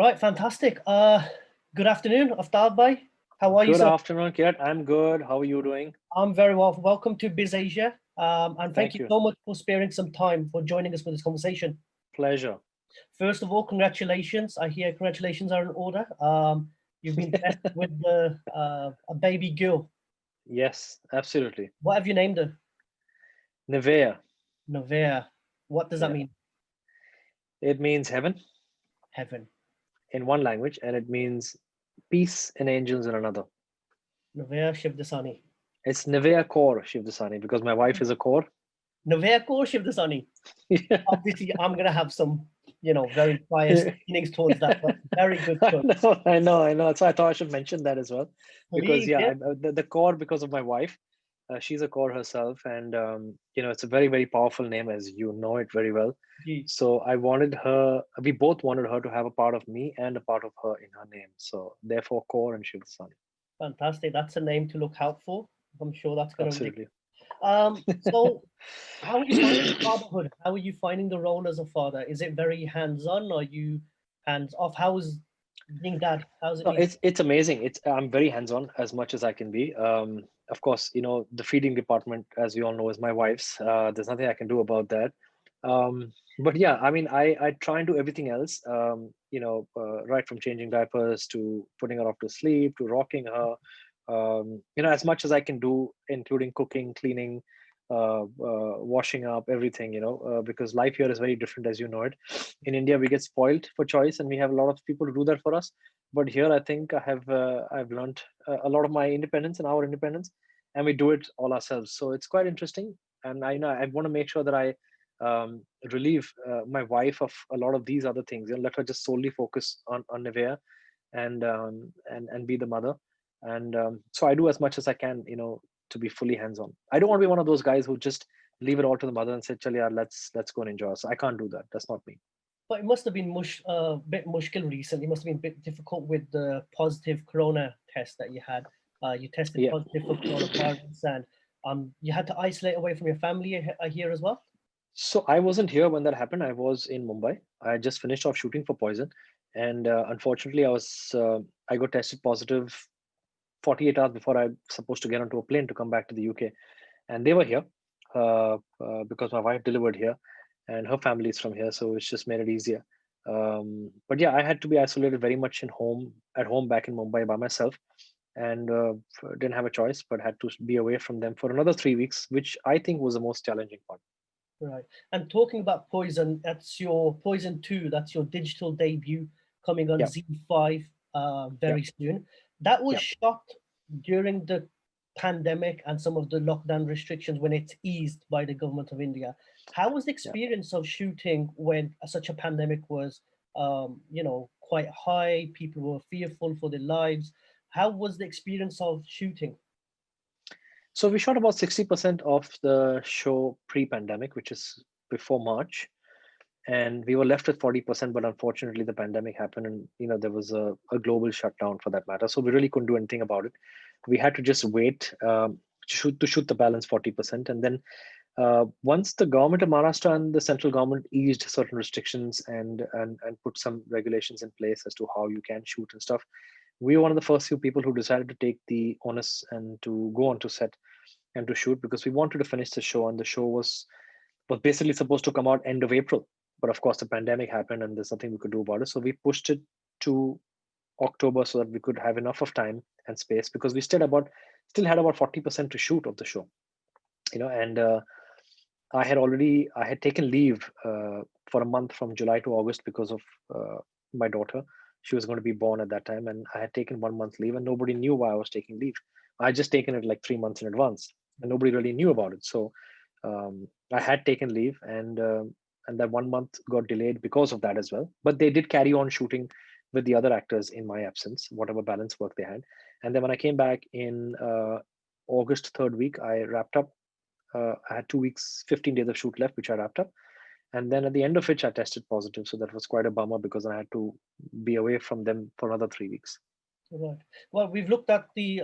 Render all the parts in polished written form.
Right, fantastic. Good afternoon, Aftab bhai. How are you, Good sir? afternoon, Kirat. I'm good. How are you doing? I'm very well. Welcome to BizAsia. And thank Thank you you. so much for sparing some time for joining us for this conversation. Pleasure. First of all, congratulations. I hear congratulations are in order. You've been blessed with a baby girl. Yes, absolutely. What have you named her? Nivea. Nevea. What does that Yeah. mean? It means heaven Heaven. in one language, and it means peace and angels in another. Nevea Shivdasani. It's Nivea Kaur Shivdasani because my wife is a Kaur. Nevea Kaur Shivdasani. Yeah. Obviously, I'm gonna have some, very biased feelings towards that, but very good I choice. know, I know, I know. So I thought I should mention that as well, because Please, yeah. the Kaur because of my wife. She's a Kaur herself, and it's a very, very powerful name, as you know it very well. Gee, So I wanted her. We both wanted her to have a part of me and a part of her in her name. So therefore, Kaur and Shivdasani. fantastic. That's a name to look out for. I'm sure that's going to make. Absolutely. So how are you finding fatherhood? How are you finding the role as a father? Is it very hands-on? Or are you hands-off? How is being dad? How's it No, been? it's amazing. It's I'm very hands-on as much as I can be. Of course, the feeding department, as we all know, is my wife's. There's nothing I can do about that. But yeah, I mean, I try and do everything else. Right from changing diapers to putting her off to sleep to rocking her. As much as I can do, including cooking, cleaning, washing up, everything. Because life here is very different, as you know it. In India, we get spoiled for choice, and we have a lot of people to do that for us. But here, I think I've learned a lot of my independence and our independence, and we do it all ourselves. So it's quite interesting, and I want to make sure that I relieve my wife of a lot of these other things, and let her just solely focus on Nivea, and be the mother. And so I do as much as I can, to be fully hands-on. I don't want to be one of those guys who just leave it all to the mother and say, "Chal yaar, let's go and enjoy." So I can't do that. That's not me. But it must have been bit mushkil recently. It must have been a bit difficult with the positive corona test that you had. You tested Yeah. positive for coronavirus, and you had to isolate away from your family here as well. So I wasn't here when that happened. I was in Mumbai. I just finished off shooting for Poison, and unfortunately, I got tested positive 48 hours before I was supposed to get onto a plane to come back to the UK. And they were here because my wife delivered here, and her family is from here, so it's just made it easier. But yeah, I had to be isolated very much at home back in Mumbai by myself, and didn't have a choice, but had to be away from them for another 3 weeks, which I think was the most challenging part. Right. And talking about Poison, that's your Poison 2, that's your digital debut coming on Yeah, ZEE5 yeah, very soon. That was yeah. shot during the pandemic and some of the lockdown restrictions when it's eased by the government of India. How was the Yeah. experience of shooting when such a pandemic was, quite high? People were fearful for their lives. How was the experience of shooting? So we shot about 60% of the show pre-pandemic, which is before March, and we were left with 40%. But unfortunately, the pandemic happened, and there was a global shutdown for that matter. So we really couldn't do anything about it. We had to just wait, to shoot the balance 40%, and then once the government of Maharashtra and the central government eased certain restrictions and put some regulations in place as to how you can shoot and stuff, we were one of the first few people who decided to take the onus and to go onto set and to shoot, because we wanted to finish the show, and the show was basically supposed to come out end of April. But of course, the pandemic happened, and there's nothing we could do about it. So we pushed it to October so that we could have enough of time and space, because we still had about 40% to shoot of the show. And I had taken leave for a month from July to August because of my daughter. She was going to be born at that time, and I had taken 1 month leave, and nobody knew why I was taking leave. I had just taken it like 3 months in advance, and nobody really knew about it. So I had taken leave, and that 1 month got delayed because of that as well. But they did carry on shooting with the other actors in my absence, whatever balance work they had. And then when I came back in August third week, I wrapped up. I had 2 weeks, 15 days of shoot left, which I wrapped up. And then at the end of which I tested positive. So that was quite a bummer, because I had to be away from them for another 3 weeks. Right. Well, we've looked at the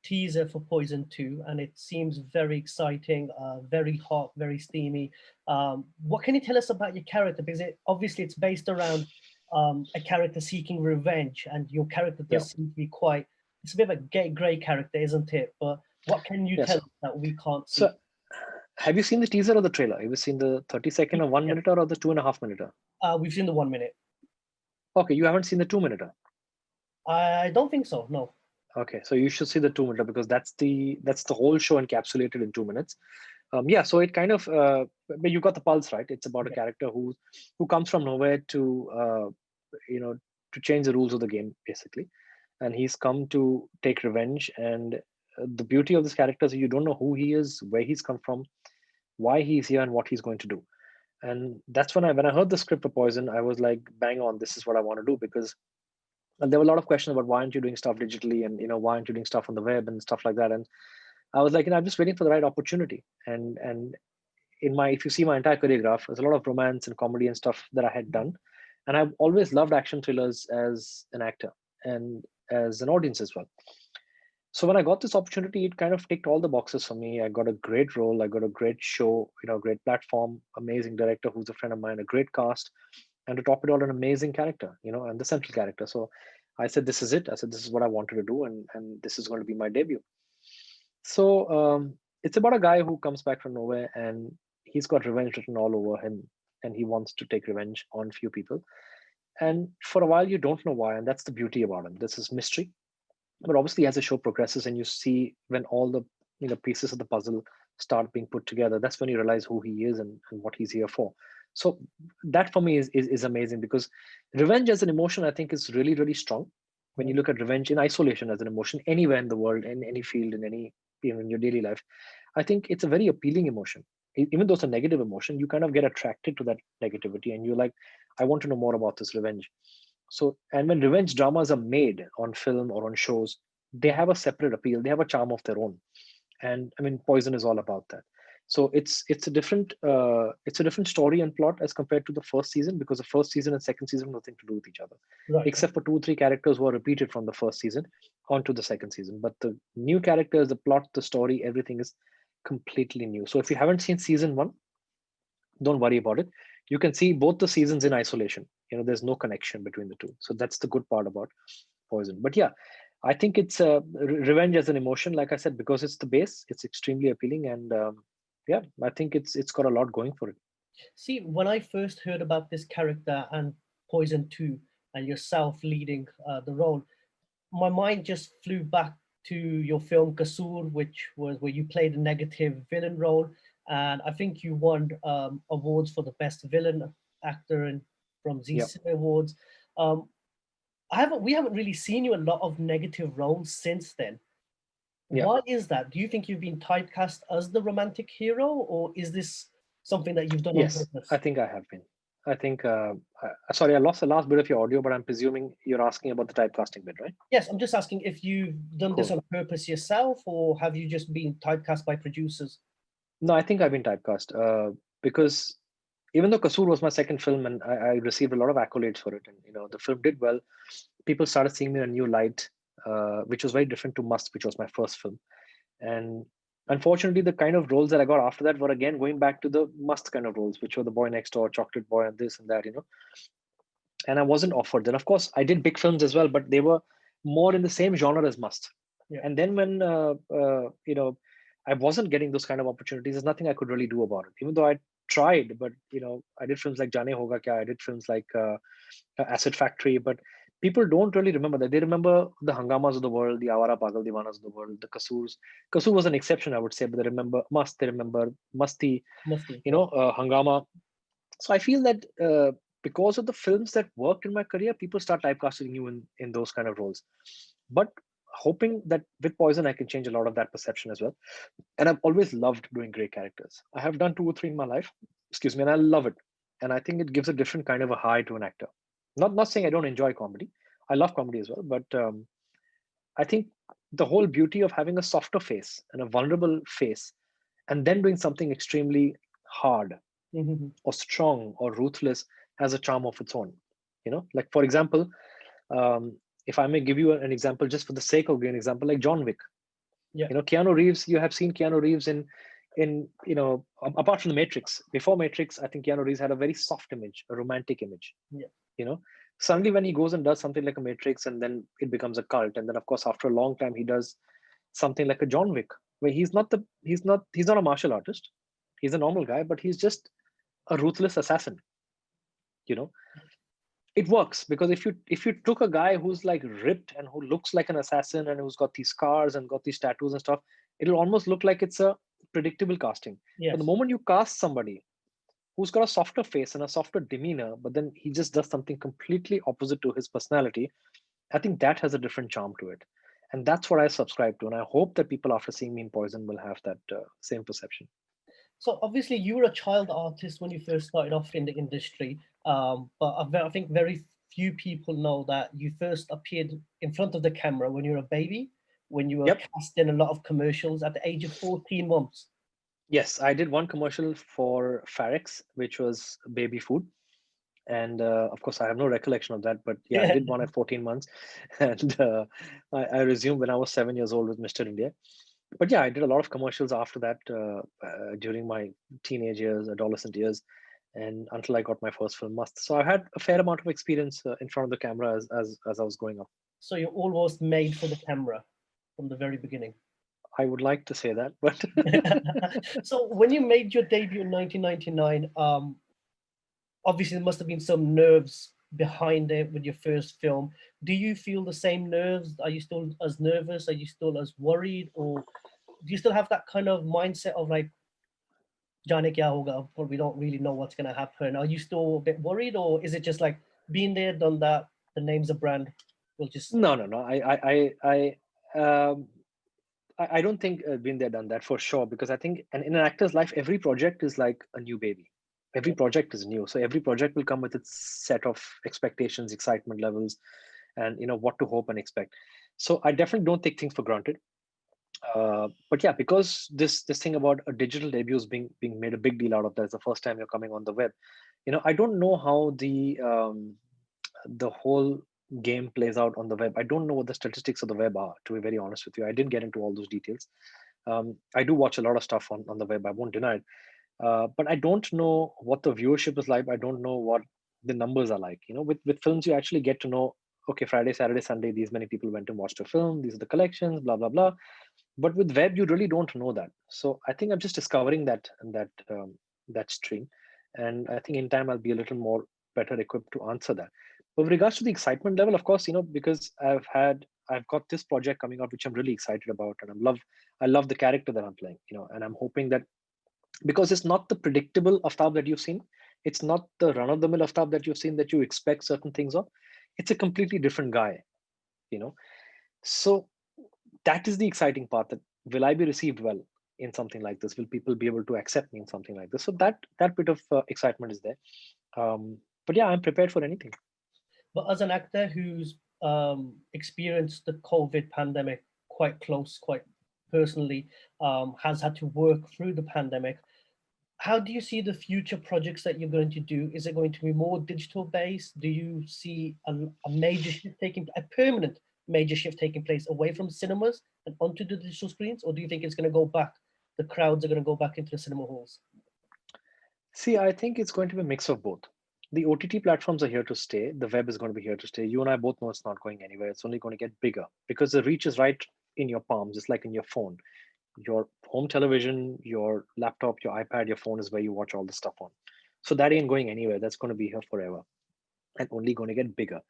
teaser for Poison 2, and it seems very exciting, very hot, very steamy. What can you tell us about your character? Because obviously it's based around a character seeking revenge, and your character Yeah. does seem to be quite. It's a bit of a gay grey character, isn't it? But what can you tell Yes. us that we can't see? So have you seen the teaser or the trailer? Have you seen the 30-second or 1 minute or the 2.5 minute? We've seen the 1 minute. Okay, you haven't seen the 2 minute. I don't think so. No. Okay, so you should see the 2 minute because that's the whole show encapsulated in 2 minutes. Yeah, so it kind of but you got the pulse right. It's about a Yeah. character who comes from nowhere to you know to change the rules of the game basically, and he's come to take revenge. And the beauty of this character is you don't know who he is, where he's come from, why he's here, and what he's going to do. And that's when I heard the script for Poison, I was like, bang on, this is what I want to do. Because and there were a lot of questions about why aren't you doing stuff digitally, and why aren't you doing stuff on the web and stuff like that. And I was like, I'm just waiting for the right opportunity. And in my if you see my entire career graph, there's a lot of romance and comedy and stuff that I had done. And I've always loved action thrillers as an actor and as an audience as well. So when I got this opportunity, it kind of ticked all the boxes for me. I got a great role, I got a great show, great platform, amazing director who's a friend of mine, a great cast, and to top it all, an amazing character, and the central character. So I said, this is it. I said, this is what I wanted to do, and this is going to be my debut. So it's about a guy who comes back from nowhere, and he's got revenge written all over him, and he wants to take revenge on few people. And for a while, you don't know why, and that's the beauty about him. This is mystery, but obviously, as the show progresses, and you see when all the pieces of the puzzle start being put together, that's when you realize who he is and what he's here for. So that for me is amazing, because revenge as an emotion, I think, is really, really strong. When you Right. look at revenge in isolation as an emotion, anywhere in the world, in any field, in any in your daily life, I think it's a very appealing emotion. Even though it's a negative emotion, you kind of get attracted to that negativity, and you're like, I want to know more about this revenge. So, and when revenge dramas are made on film or on shows, they have a separate appeal. They have a charm of their own. And I mean, Poison is all about that. So it's a different story and plot as compared to the first season, because the first season and second season have nothing to do with each other, Right. except for 2 3 characters who are repeated from the first season onto the second season. But the new characters, the plot, the story, everything is completely new. So if you haven't seen season 1, don't worry about it. You can see both the seasons in isolation. There's no connection between the two. So that's the good part about Poison. But yeah, I think it's revenge as an emotion, like I said, because it's the base. It's extremely appealing, and yeah, I think it's got a lot going for it. See, when I first heard about this character and Poison 2 and yourself leading the role, my mind just flew back to your film Kasoor, which was where you played a negative villain role, and I think you won awards for the best villain actor and from Yeah, ZEE5 awards. Um, we haven't really seen you in a lot of negative roles since then. yeah. Why is that? Do you think you've been typecast as the romantic hero, or is this something that you've done on Yes, I purpose? think I have been. I think. Sorry, I lost the last bit of your audio, but I'm presuming you're asking about the typecasting bit, right? Yes, I'm just asking if you've done this Cool. on purpose yourself, or have you just been typecast by producers? No, I think I've been typecast because even though Kasoor was my second film, and I received a lot of accolades for it, and the film did well, people started seeing me in a new light, which was very different to Must, which was my first film. And unfortunately, the kind of roles that I got after that were again going back to the Must kind of roles, which were the boy next door, chocolate boy, and this and that. And I wasn't offered. Then, of course, I did big films as well, but they were more in the same genre as Must. Yeah. And then when I wasn't getting those kind of opportunities, there's nothing I could really do about it. Even though I tried, but I did films like Jaane Hoga Kya, I did films like Acid Factory, but people don't really remember that. They remember the Hangamas of the world, the Awara Pagal Divanas of the world, the Kasoors. Kasoor was an exception, I would say, but they remember Must, they remember Masti, Must be. Yeah. Hangama. So I feel that because of the films that worked in my career, people start typecasting you in those kind of roles. But hoping that with Poison, I can change a lot of that perception as well. And I've always loved doing great characters. I have done 2 or 3 in my life, excuse me, and I love it. And I think it gives a different kind of a high to an actor. Not saying I don't enjoy comedy. I love comedy as well, but I think the whole beauty of having a softer face and a vulnerable face, and then doing something extremely hard Mhm. or strong or ruthless, has a charm of its own. Like for example, um, if I may give you an example, just for the sake of giving an example, like John Wick. Yeah. Keanu Reeves. You have seen Keanu Reeves in apart from the Matrix. Before Matrix, I think Keanu Reeves had a very soft image, a romantic image. Yeah. You know, Suddenly, when he goes and does something like a Matrix, and then it becomes a cult, and then of course after a long time he does something like a John Wick, where he's not a martial artist, he's a normal guy, but he's just a ruthless assassin. You know, it works because if you took a guy who's like ripped and who looks like an assassin and who's got these scars and got these tattoos and stuff, it'll almost look like it's a predictable casting. But the Yes. moment you cast somebody who's got a softer face and a softer demeanor, but then he just does something completely opposite to his personality, I think that has a different charm to it. And that's what I subscribe to. And I hope that people after seeing me in Poison will have that same perception. So obviously you were a child artist when you first started off in the industry, but I think very few people know that you first appeared in front of the camera when you were a baby, when you were Yep. cast in a lot of commercials at the age of 14 months. Yes, I did one commercial for Farex, which was baby food. And of course, I have no recollection of that. But yeah, I Yeah. did one at 14 months. And I resumed when I was 7 years old with Mr. India. But yeah, I did a lot of commercials after that during my teenage years, adolescent years, and until I got my first film, Must. So I had a fair amount of experience in front of the camera as I was growing up. So you're almost made for the camera from the very beginning. I would like to say that, but So when you made your debut in 1999, obviously there must have been some nerves behind it with your first film. Do you feel the same nerves? Are you still as nervous? Are you still as worried? Or do you still have that kind of mindset of like, "Jaane kya hoga," but we don't really know what's going to happen? Are you still a bit worried, or is it just like been there, done that? The name's a brand. We'll just no, no, no. I don't think been there, done that for sure. Because I think, and in an actor's life, every project is like a new baby. Every yeah, project is new, so every project will come with its set of expectations, excitement levels, and what to hope and expect. So I definitely don't take things for granted. But yeah, because this thing about a digital debut is being made a big deal out of that. It's the first time you're coming on the web. I don't know how the whole game plays out on the web. I don't know what the statistics of the web are, to be very honest with you. I didn't get into all those details. I do watch a lot of stuff on the web. I won't deny it. But I don't know what the viewership is like. I don't know what the numbers are like. With films, you actually get to know, okay, Friday, Saturday, Sunday, these many people went and watched a film. These are the collections, blah, blah, blah. But with web, you really don't know that. So I think I'm just discovering that stream. And I think in time, I'll be a little more better equipped to answer that. But with regards to the excitement level, of course, because I've got this project coming out, which I'm really excited about. And I love the character that I'm playing, and I'm hoping that, because it's not the predictable Aftab that you've seen. It's not the run of the mill Aftab that you've seen that you expect certain things of. It's a completely different guy, you know. So that is the exciting part. That will I be received well in something like this? Will people be able to accept me in something like this? So that bit of excitement is there. But yeah, I'm prepared for anything. but as an actor who's experienced the COVID pandemic quite close, quite personally, has had to work through the pandemic, how do you see the future projects that you're going to do? Is it going to be more digital based? Do you see a major shift a permanent major shift taking place away from cinemas and onto the digital screens? Or do you think it's going to go back? The crowds are going to go back into the cinema halls? See, I think it's going to be a mix of both. The OTT platforms are here to stay. The web is going to be here to stay. You and I both know it's not going anywhere. It's only going to get bigger because the reach is right in your palms, just like in your phone. Your home television, your laptop, your iPad, your phone is where you watch all the stuff on. So that ain't going anywhere. That's going to be here forever and only going to get bigger.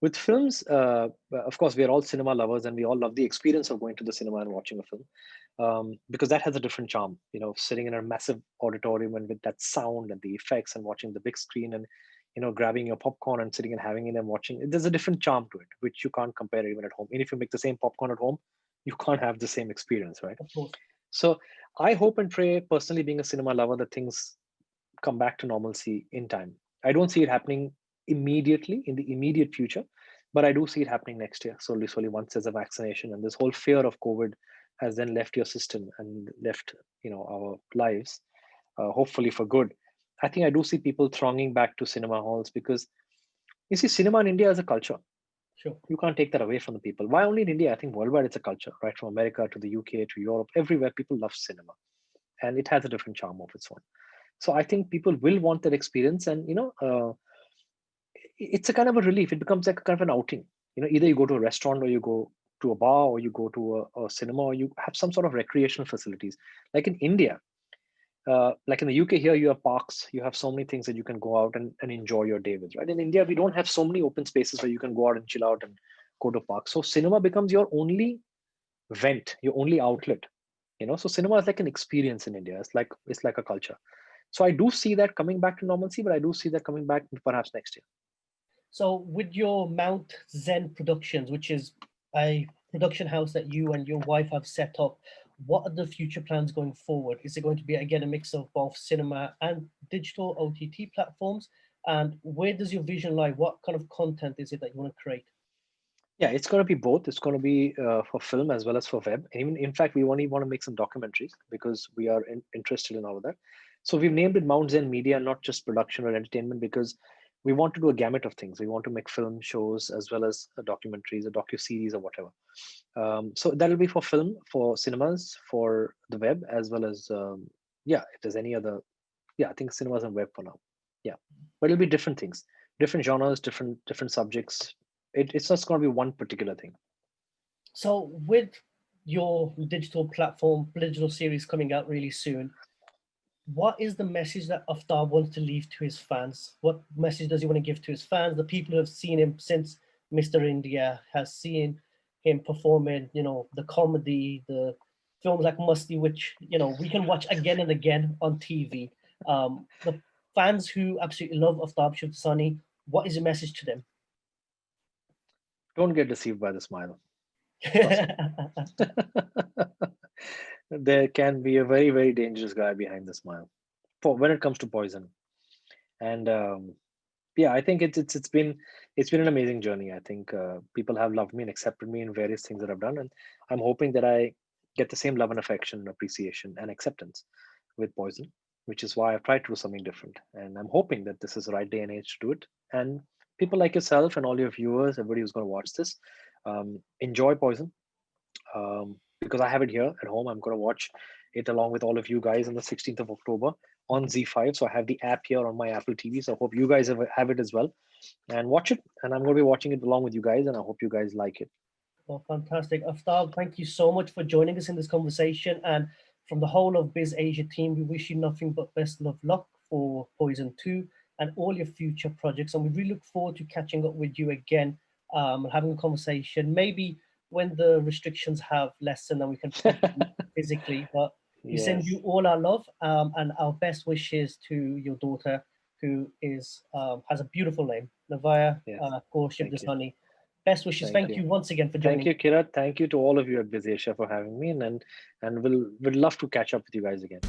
With films, of course, we are all cinema lovers and we all love the experience of going to the cinema and watching a film, because that has a different charm. Sitting in a massive auditorium and with that sound and the effects and watching the big screen and grabbing your popcorn and sitting and having it and watching. There's a different charm to it, which you can't compare even at home. And if you make the same popcorn at home, you can't have the same experience, right? Of course. So I hope and pray, personally, being a cinema lover, that things come back to normalcy in time. I don't see it happening immediately in the immediate future, but I do see it happening next year. Slowly, once there's a vaccination and this whole fear of COVID has then left your system and left, our lives, hopefully for good. I think I do see people thronging back to cinema halls because you see, cinema in India is a culture. Sure. You can't take that away from the people. Why only in India? I think worldwide it's a culture, right? From America to the UK to Europe, everywhere people love cinema, and it has a different charm of its own. So I think people will want that experience, and it's a kind of a relief. It becomes like a kind of an outing. Either you go to a restaurant, or you go to a bar, or you go to a cinema, or you have some sort of recreational facilities. Like in India, like in the UK here, you have parks, you have so many things that you can go out and enjoy your day with, right? In India, we don't have so many open spaces where you can go out and chill out and go to parks. So cinema becomes your only vent, your only outlet. So cinema is like an experience in India. It's like a culture. So I do see that coming back to normalcy, but I do see that coming back perhaps next year. So with your Mount Zen Productions, which is a production house that you and your wife have set up, what are the future plans going forward? Is it going to be, again, a mix of both cinema and digital OTT platforms? And where does your vision lie? What kind of content is it that you want to create? Yeah, it's going to be both. It's going to be for film as well as for web. And even, in fact, we want to make some documentaries because we are interested in all of that. So we've named it Mount Zen Media, not just production or entertainment, because we want to do a gamut of things. We want to make film shows as well as documentaries, a docu-series or whatever. So that'll be for film, for cinemas, for the web, as well as, if there's any other, I think cinemas and web for now. Yeah, but it'll be different things, different genres, different subjects. It's not going to be one particular thing. So with your digital platform, digital series coming out really soon, what is the message that Aftab wants to leave to his fans? What message does he want to give to his fans, the people who have seen him since Mr. India, has seen him performing, the comedy, the films like Musty, which, we can watch again and again on TV. The fans who absolutely love Aftab Shivdasani, what is your message to them? Don't get deceived by the smile. There can be a very, very dangerous guy behind the smile when it comes to poison. And I think it's been an amazing journey. I think people have loved me and accepted me in various things that I've done, and I'm hoping that I get the same love and affection, appreciation, and acceptance with poison, which is why I've tried to do something different. And I'm hoping that this is the right day and age to do it. And people like yourself and all your viewers, everybody who's going to watch this, enjoy poison. Because I have it here at home. I'm going to watch it along with all of you guys on the 16th of October on ZEE5. So I have the app here on my Apple TV. So I hope you guys have it as well and watch it. And I'm going to be watching it along with you guys. And I hope you guys like it. Well, fantastic. Aftab, thank you so much for joining us in this conversation. And from the whole of BizAsia team, we wish you nothing but best of luck for Poison 2 and all your future projects. And we really look forward to catching up with you again, having a conversation, maybe when the restrictions have lessened and we can physically. But we send you all our love and our best wishes to your daughter, who is has a beautiful name, Navaya Kaur Shivdasani. Best wishes. Thank you once again for joining. Thank you, Kirat. Thank you to all of you at BizAsia for having me, and we'll love to catch up with you guys again.